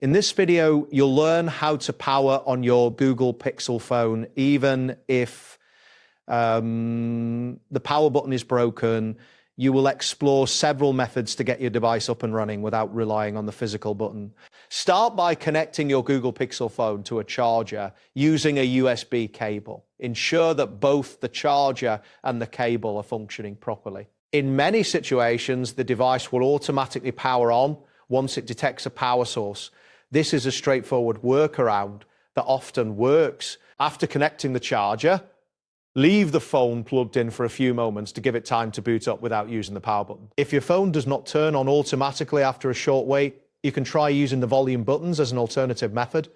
In this video, you'll learn how to power on your Google Pixel phone, even if the power button is broken. You will explore several methods to get your device up and running without relying on the physical button. Start by connecting your Google Pixel phone to a charger using a USB cable. Ensure that both the charger and the cable are functioning properly. In many situations, the device will automatically power on once it detects a power source. This is a straightforward workaround that often works. After connecting the charger, leave the phone plugged in for a few moments to give it time to boot up without using the power button. If your phone does not turn on automatically after a short wait, you can try using the volume buttons as an alternative method.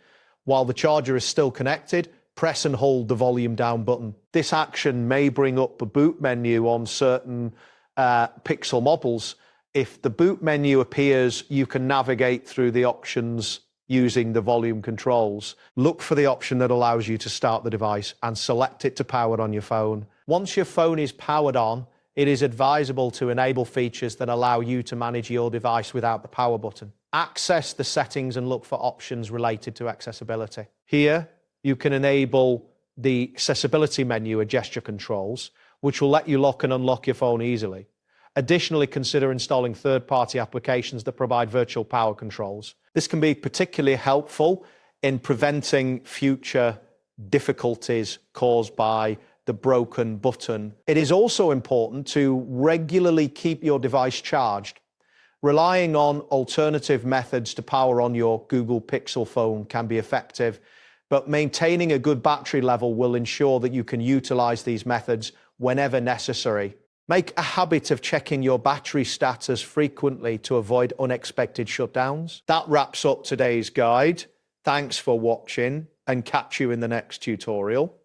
While the charger is still connected, press and hold the volume down button. This action may bring up a boot menu on certain Pixel models. If the boot menu appears, you can navigate through the options using the volume controls. Look for the option that allows you to start the device and select it to power on your phone. Once your phone is powered on, it is advisable to enable features that allow you to manage your device without the power button. Access the settings and look for options related to accessibility. Here, you can enable the accessibility menu or gesture controls, which will let you lock and unlock your phone easily. Additionally, consider installing third-party applications that provide virtual power controls. This can be particularly helpful in preventing future difficulties caused by the broken button. It is also important to regularly keep your device charged. Relying on alternative methods to power on your Google Pixel phone can be effective, but maintaining a good battery level will ensure that you can utilize these methods whenever necessary. Make a habit of checking your battery status frequently to avoid unexpected shutdowns. That wraps up today's guide. Thanks for watching and catch you in the next tutorial.